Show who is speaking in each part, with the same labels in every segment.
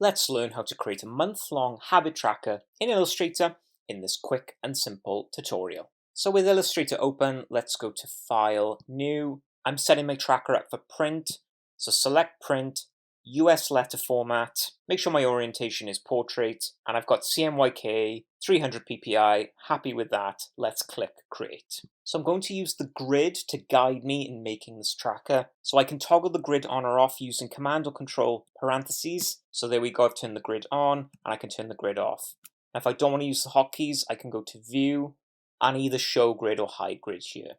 Speaker 1: Let's learn how to create a month-long habit tracker in Illustrator in this quick and simple tutorial. So with Illustrator open, let's go to File, New. I'm setting my tracker up for print, so select Print, US letter format, make sure my orientation is portrait, and I've got CMYK, 300 ppi, happy with that. Let's click Create. So I'm going to use the grid to guide me in making this tracker. So I can toggle the grid on or off using Command or Control parentheses. So there we go, I've turned the grid on, and I can turn the grid off. Now if I don't want to use the hotkeys, I can go to View, and either Show Grid or Hide Grid here.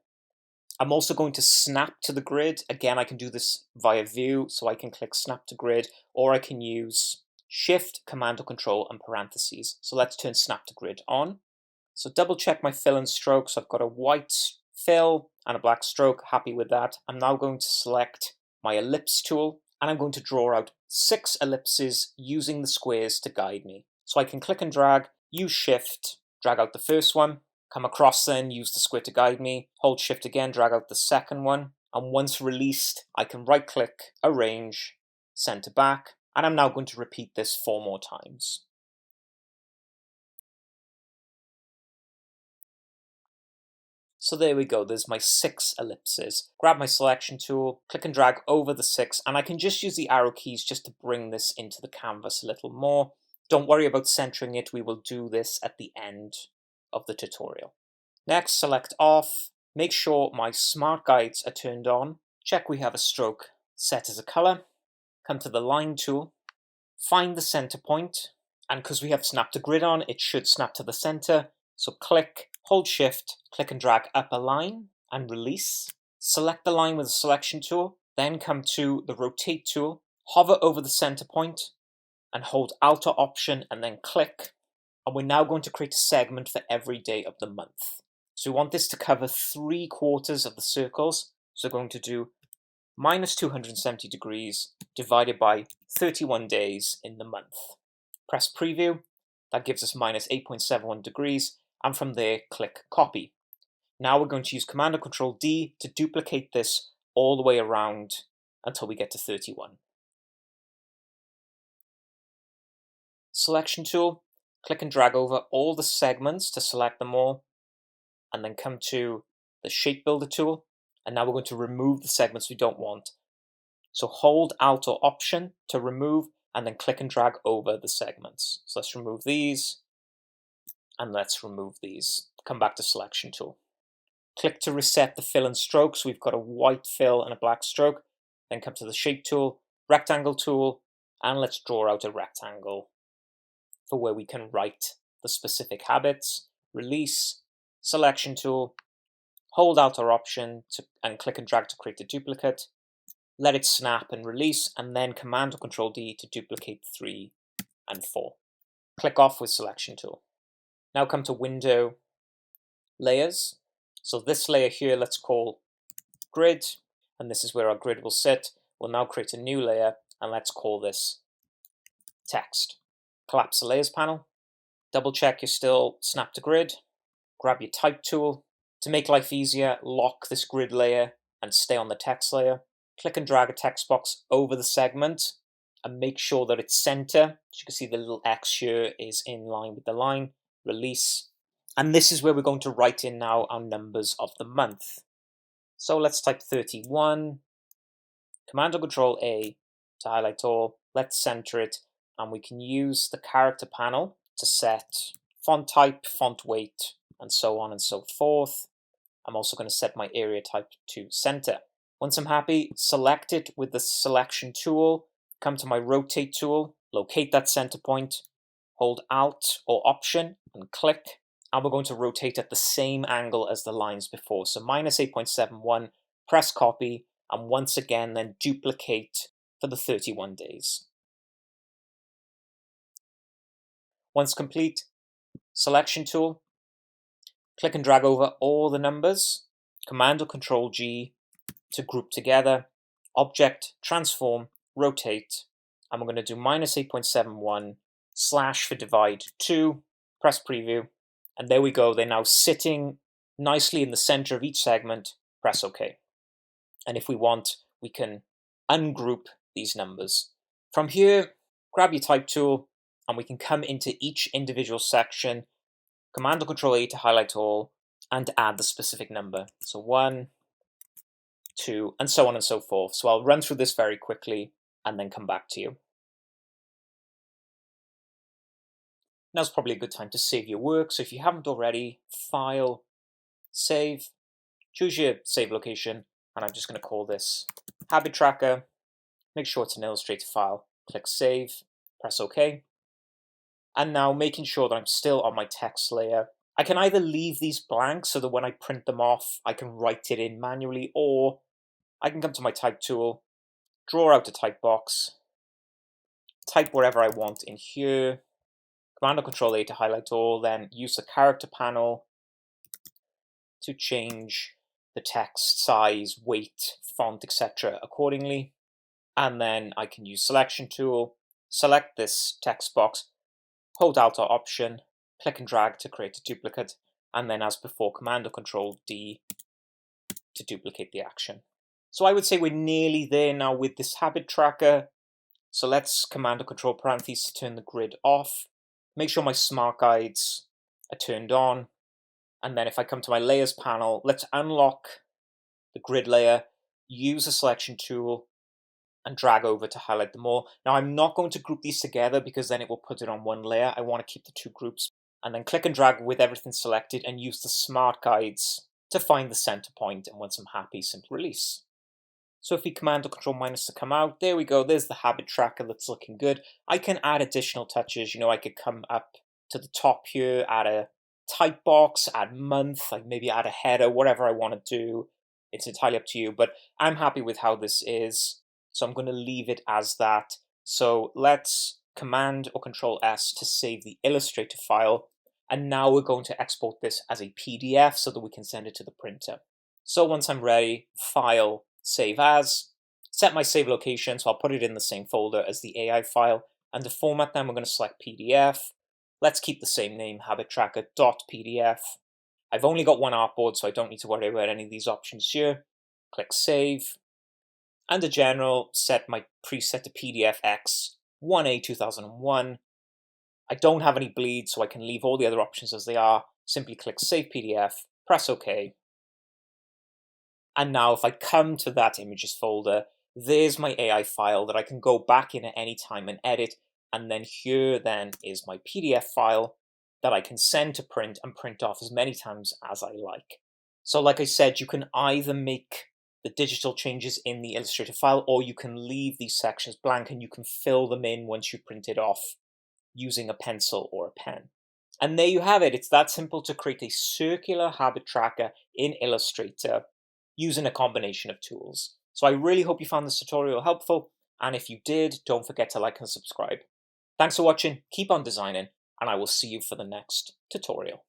Speaker 1: I'm also going to snap to the grid. Again, I can do this via View, so I can click Snap to Grid, or I can use Shift, Command or Control, and parentheses. So let's turn Snap to Grid on. So double check my fill and stroke. So I've got a white fill and a black stroke, happy with that. I'm now going to select my ellipse tool, and I'm going to draw out 6 ellipses using the squares to guide me. So I can click and drag, use Shift, drag out the first one, come across then, use the square to guide me, hold Shift again, drag out the second one, and once released, I can right click, arrange, center back, and I'm now going to repeat this 4 more times. So there we go, there's my 6 ellipses. Grab my selection tool, click and drag over the 6, and I can just use the arrow keys just to bring this into the canvas a little more. Don't worry about centering it, we will do this at the end of the tutorial. Next, select off, make sure my smart guides are turned on, check we have a stroke set as a color, come to the line tool, find the center point, and because we have snap to grid on, it should snap to the center, so click, hold Shift, click and drag up a line and release. Select the line with the selection tool, then come to the rotate tool, hover over the center point and hold Alt or Option and then click. And we're now going to create a segment for every day of the month. So we want this to cover 3/4 of the circles. So we're going to do minus 270 degrees divided by 31 days in the month. Press preview, that gives us minus 8.71 degrees, and from there click copy. Now we're going to use Command or Control D to duplicate this all the way around until we get to 31. Selection tool, click and drag over all the segments to select them all, and then come to the Shape Builder tool, and now we're going to remove the segments we don't want. So hold Alt or Option to remove, and then click and drag over the segments. So let's remove these, and let's remove these. Come back to Selection tool. Click to reset the fill and stroke, so we've got a white fill and a black stroke. Then come to the Shape tool, Rectangle tool, and let's draw out a rectangle for where we can write the specific habits. Release, Selection tool, hold Alt or Option and click and drag to create a duplicate. Let it snap and release, and then Command or Control D to duplicate 3 and 4. Click off with Selection tool. Now come to Window, Layers. So this layer here, let's call Grid, and this is where our grid will sit. We'll now create a new layer, and let's call this Text. Collapse the Layers panel. Double check you're still snap to grid. Grab your Type tool. To make life easier, lock this grid layer and stay on the text layer. Click and drag a text box over the segment and make sure that it's center. As you can see, the little X here is in line with the line. Release. And this is where we're going to write in now our numbers of the month. So let's type 31. Command or Control A to highlight all. Let's center it, and we can use the character panel to set font type, font weight, and so on and so forth. I'm also going to set my area type to center. Once I'm happy, select it with the selection tool, come to my rotate tool, locate that center point, hold Alt or Option and click, and we're going to rotate at the same angle as the lines before. So minus 8.71, press copy, and once again then duplicate for the 31 days. Once complete, selection tool, click and drag over all the numbers, Command or Control G to group together, object, transform, rotate, and we're going to do minus 8.71 slash for divide 2, press preview, and there we go, they're now sitting nicely in the center of each segment, press OK. And if we want, we can ungroup these numbers. From here, grab your type tool, and we can come into each individual section, Command or Control A to highlight all, and add the specific number. So 1, 2, and so on and so forth. So I'll run through this very quickly and then come back to you. Now's probably a good time to save your work. So if you haven't already, File, Save, choose your save location, and I'm just going to call this Habit Tracker. Make sure it's an Illustrator file. Click Save, press OK. And now making sure that I'm still on my text layer. I can either leave these blank so that when I print them off, I can write it in manually, or I can come to my type tool, draw out a type box, type wherever I want in here, Command or Control A to highlight all, then use the character panel to change the text size, weight, font, etc. accordingly. And then I can use Selection tool, select this text box, hold Alt or Option, click and drag to create a duplicate, and then as before, Command or Control D to duplicate the action. So I would say we're nearly there now with this habit tracker. So let's Command or Control parentheses to turn the grid off. Make sure my smart guides are turned on. And then if I come to my layers panel, let's unlock the grid layer, use the selection tool, and drag over to highlight them all. Now I'm not going to group these together because then it will put it on one layer. I want to keep the two groups. And then click and drag with everything selected and use the smart guides to find the center point. And once I'm happy, simply release. So if we Command or Control minus to come out, there we go. There's the habit tracker that's looking good. I can add additional touches. I could come up to the top here, add a type box, add month, like maybe add a header, whatever I want to do. It's entirely up to you, but I'm happy with how this is. So I'm going to leave it as that. So let's Command or Control S to save the Illustrator file. And now we're going to export this as a PDF so that we can send it to the printer. So once I'm ready, File, Save As, set my save location, so I'll put it in the same folder as the AI file. And to format them, we're going to select PDF. Let's keep the same name, habittracker.pdf. I've only got one artboard, so I don't need to worry about any of these options here. Click Save. Under General, set my preset to PDFX 1A 2001. I don't have any bleed, so I can leave all the other options as they are. Simply click Save PDF, press OK. And now if I come to that images folder, there's my AI file that I can go back in at any time and edit. And then here then is my PDF file that I can send to print and print off as many times as I like. So like I said, you can either make the digital changes in the Illustrator file, or you can leave these sections blank and you can fill them in once you print it off using a pencil or a pen. And there you have it. It's that simple to create a circular habit tracker in Illustrator using a combination of tools. So I really hope you found this tutorial helpful, and if you did, don't forget to like and subscribe. Thanks for watching, keep on designing, and I will see you for the next tutorial.